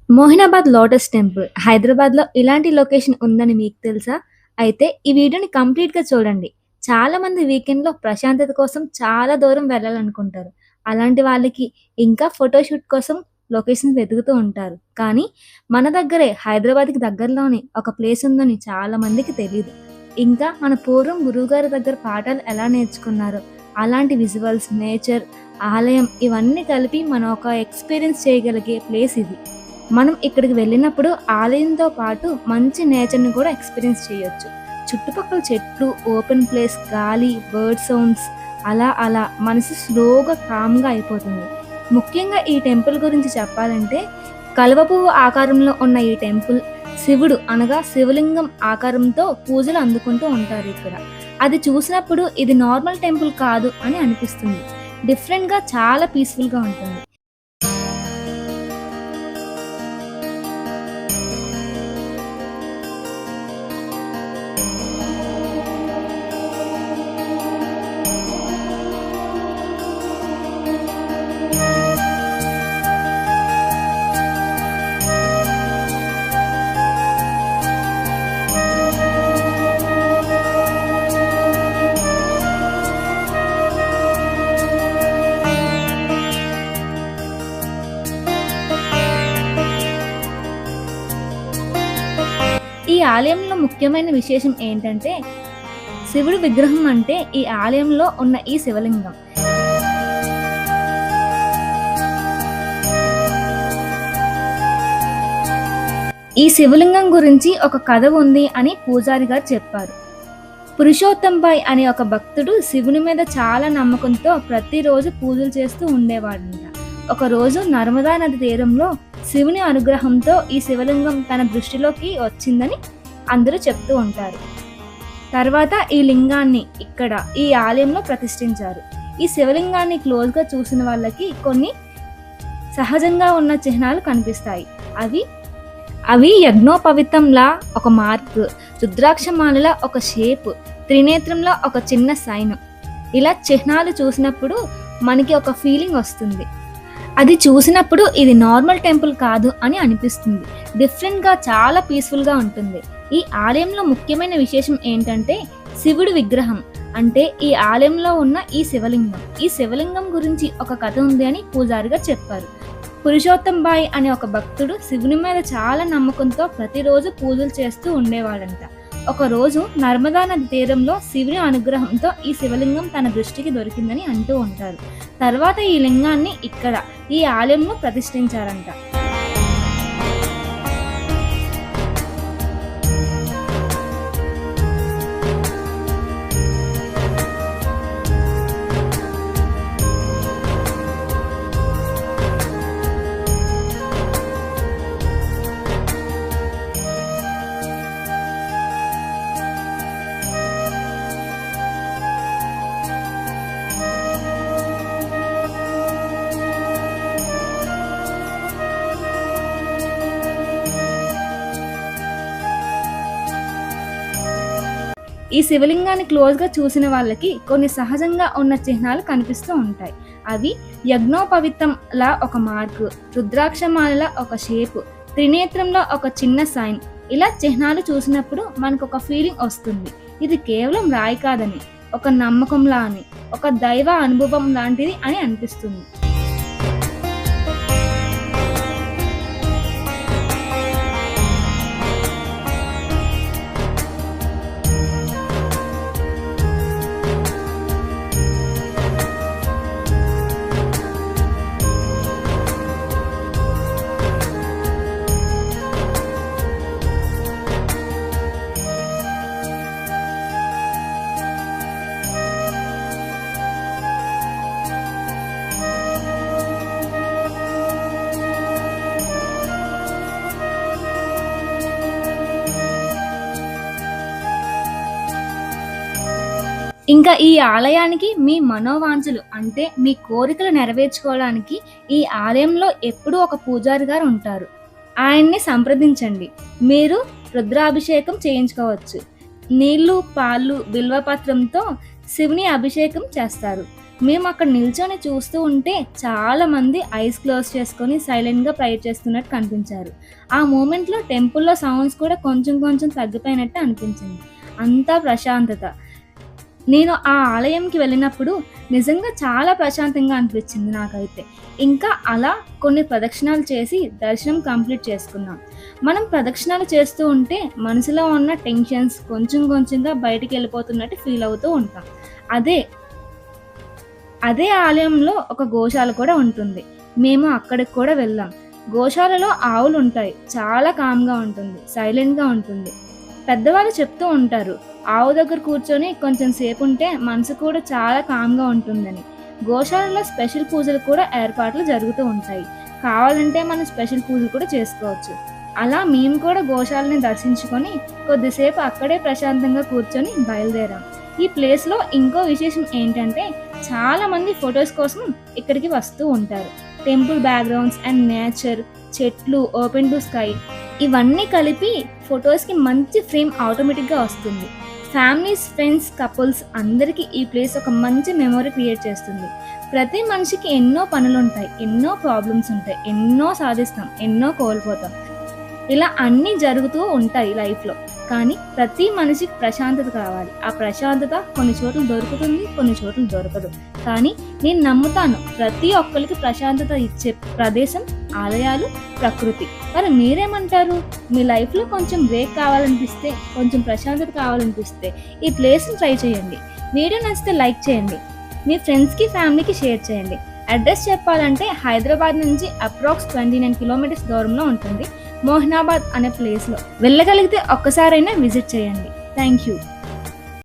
మోహినాబాద్ lotus temple హైదరాబాద్‌లో ఇలాంటి location ఉందని మీకు తెలుసా? అయితే ఈ వీడియోని కంప్లీట్‌గా చూడండి. చాలామంది వీకెండ్‌లో ప్రశాంతత కోసం చాలా దూరం వెళ్ళాలనుకుంటారు. అలాంటి వాళ్ళకి ఇంకా ఫోటోషూట్ కోసం లొకేషన్స్ వెతుకుతూ ఉంటారు. కానీ మన దగ్గరే హైదరాబాద్‌కి దగ్గరలోనే ఒక ప్లేస్ ఉందని చాలా మందికి తెలీదు. ఇంకా మన పూర్వం గురువుగారి దగ్గర పాఠాలు ఎలా నేర్చుకున్నారో అలాంటి విజువల్స్, నేచర్, ఆలయం ఇవన్నీ కలిపి మనం ఒక ఎక్స్‌పీరియన్స్ చేయగలిగే ప్లేస్ ఇది. మనం ఇక్కడికి వెళ్ళినప్పుడు ఆలయంతో పాటు మంచి నేచర్‌ని కూడా ఎక్స్‌పీరియన్స్ చేయొచ్చు. చుట్టుపక్కల చెట్లు, ఓపెన్ ప్లేస్, గాలి, బర్డ్ సౌండ్స్ అలా అలా మనసు స్లోగా కామ్‌గా అయిపోతుంది. ముఖ్యంగా ఈ టెంపుల్ గురించి చెప్పాలంటే కలువ పువ్వు ఆకారంలో ఉన్న ఈ టెంపుల్ శివుడు అనగా శివలింగం ఆకారంతో పూజలు అందుకుంటూ ఉంటారు ఇక్కడ. అది చూసినప్పుడు ఇది నార్మల్ టెంపుల్ కాదు అని అనిపిస్తుంది. డిఫరెంట్‌గా చాలా పీస్‌ఫుల్‌గా ఉంటుంది. ఈ ఆలయంలో ముఖ్యమైన విశేషం ఏంటంటే, శివుడి విగ్రహం అంటే ఈ ఆలయంలో ఉన్న ఈ శివలింగం. ఈ శివలింగం గురించి ఒక కథ ఉంది అని పూజారి గారు చెప్పారు. పురుషోత్తంబాయ్ అనే ఒక భక్తుడు శివుని మీద చాలా నమ్మకంతో ప్రతిరోజు పూజలు చేస్తూ ఉండేవాడంట. ఒకరోజు నర్మదా నది తీరంలో శివుని అనుగ్రహంతో ఈ శివలింగం తన దృష్టిలోకి వచ్చిందని అందరూ చెప్తూ ఉంటారు. తర్వాత ఈ లింగాన్ని ఇక్కడ ఈ ఆలయంలో ప్రతిష్ఠించారు. ఈ శివలింగాన్ని క్లోజ్గా చూసిన వాళ్ళకి కొన్ని సహజంగా ఉన్న చిహ్నాలు కనిపిస్తాయి. అవి అవి యజ్ఞోపవితంలా ఒక మార్క్, రుద్రాక్షమాలలా ఒక షేప్, త్రినేత్రంలా ఒక చిన్న సైన్. ఇలా చిహ్నాలు చూసినప్పుడు మనకి ఒక ఫీలింగ్ వస్తుంది. అది చూసినప్పుడు ఇది నార్మల్ టెంపుల్ కాదు అని అనిపిస్తుంది. డిఫరెంట్‌గా చాలా పీస్‌ఫుల్‌గా ఉంటుంది. ఈ ఆలయంలో ముఖ్యమైన విశేషం ఏంటంటే శివుడి విగ్రహం. అంటే ఈ ఆలయంలో ఉన్న ఈ శివలింగం. ఈ శివలింగం గురించి ఒక కథ ఉంది అని పూజారిగా చెప్పారు. పురుషోత్తంబాయ్ అనే ఒక భక్తుడు శివుని మీద చాలా నమ్మకంతో ప్రతిరోజు పూజలు చేస్తూ ఉండేవాడంట. ఒకరోజు నర్మదా నది తీరంలో శివుని అనుగ్రహంతో ఈ శివలింగం తన దృష్టికి దొరికిందని అంటూ ఉంటారు. తర్వాత ఈ లింగాన్ని ఇక్కడ ఈ ఆలయంలో ప్రతిష్ఠించారంట. ఈ శివలింగాన్ని క్లోజ్గా చూసిన వాళ్ళకి కొన్ని సహజంగా ఉన్న చిహ్నాలు కనిపిస్తూ ఉంటాయి. అవి యజ్ఞోపవితంలా ఒక మార్కు, రుద్రాక్షమాలలా ఒక షేపు, త్రినేత్రంలో ఒక చిన్న సైన్. ఇలా చిహ్నాలు చూసినప్పుడు మనకు ఒక ఫీలింగ్ వస్తుంది. ఇది కేవలం రాయి కాదని, ఒక నమ్మకంలా అని, ఒక దైవ అనుభవం లాంటిది అని అనిపిస్తుంది. ఇంకా ఈ ఆలయానికి మీ మనోవాంఛలు అంటే మీ కోరికలు నెరవేర్చుకోవడానికి ఈ ఆలయంలో ఎప్పుడూ ఒక పూజారి గారు ఉంటారు. ఆయన్ని సంప్రదించండి. మీరు రుద్రాభిషేకం చేయించుకోవచ్చు. నీళ్లు, పాలు, బిల్వపత్రంతో శివుని అభిషేకం చేస్తారు. మేము అక్కడ నిల్చొని చూస్తూ ఉంటే చాలామంది ఐస్ క్లోజ్ చేసుకొని సైలెంట్‌గా ప్రేయర్ చేస్తున్నట్టు కనిపించారు. ఆ మూమెంట్‌లో టెంపుల్‌లో సౌండ్స్ కూడా కొంచెం కొంచెం తగ్గిపోయినట్టు అనిపించింది. అంతా ప్రశాంతత. నేను ఆ ఆలయంకి వెళ్ళినప్పుడు నిజంగా చాలా ప్రశాంతంగా అనిపించింది నాకైతే. ఇంకా అలా కొన్ని ప్రదక్షిణాలు చేసి దర్శనం కంప్లీట్ చేసుకున్నాం. మనం ప్రదక్షిణాలు చేస్తూ ఉంటే మనసులో ఉన్న టెన్షన్స్ కొంచెం కొంచెంగా బయటికెళ్ళిపోతున్నట్టు ఫీల్ అవుతూ ఉంటాం. అదే అదే ఆలయంలో ఒక గోశాల కూడా ఉంటుంది. మేము అక్కడికి కూడా వెళ్ళాం. గోశాలలో ఆవులుంటాయి. చాలా కామ్‌గా ఉంటుంది. సైలెంట్‌గా ఉంటుంది. పెద్దవాళ్ళు చెప్తూ ఉంటారు. ఆవు దగ్గర కూర్చొని కొంచెం సేపుంటే మనసు కూడా చాలా కామ్‌గా ఉంటుందని. గోశాలలో స్పెషల్ పూజలు కూడా ఏర్పాట్లు జరుగుతూ ఉంటాయి. కావాలంటే మనం స్పెషల్ పూజలు కూడా చేసుకోవచ్చు. అలా మేము కూడా గోశాలని దర్శించుకొని కొద్దిసేపు అక్కడే ప్రశాంతంగా కూర్చొని బయలుదేరాం. ఈ ప్లేస్‌లో ఇంకో విశేషం ఏంటంటే చాలామంది ఫోటోస్ కోసం ఇక్కడికి వస్తూ ఉంటారు. టెంపుల్ బ్యాక్‌గ్రౌండ్స్ అండ్ నేచర్, చెట్లు, ఓపెన్ టు స్కై ఇవన్నీ కలిపి ఫోటోస్‌కి మంచి ఫ్రేమ్ ఆటోమేటిక్‌గా వస్తుంది. ఫ్యామిలీస్, ఫ్రెండ్స్, కపుల్స్ అందరికీ ఈ ప్లేస్ ఒక మంచి మెమొరీ క్రియేట్ చేస్తుంది. ప్రతి మనిషికి ఎన్నో పనులుంటాయి, ఎన్నో ప్రాబ్లమ్స్ ఉంటాయి, ఎన్నో సాధిస్తాం, ఎన్నో కోల్పోతాం. ఇలా అన్నీ జరుగుతూ ఉంటాయి లైఫ్‌లో. కానీ ప్రతి మనిషికి ప్రశాంతత కావాలి. ఆ ప్రశాంతత కొన్ని చోట్ల దొరుకుతుంది, కొన్ని చోట్ల దొరకదు. కానీ నేను నమ్ముతాను ప్రతి ఒక్కరికి ప్రశాంతత ఇచ్చే ప్రదేశం ఆలయాలు, ప్రకృతి. మరి మీరేమంటారు? మీ లైఫ్‌లో కొంచెం బ్రేక్ కావాలనిపిస్తే, కొంచెం ప్రశాంతత కావాలనిపిస్తే ఈ ప్లేస్‌ని ట్రై చేయండి. వీడియో నచ్చితే లైక్ చేయండి. మీ ఫ్రెండ్స్‌కి, ఫ్యామిలీకి షేర్ చేయండి. అడ్రస్ చెప్పాలంటే హైదరాబాద్ నుంచి అప్రాక్స్ 29 కిలోమీటర్స్ దూరంలో ఉంటుంది. మోహనాబాద్ అనే ప్లేస్‌లో. వెళ్ళగలిగితే ఒక్కసారైనా విజిట్ చేయండి. Thank you.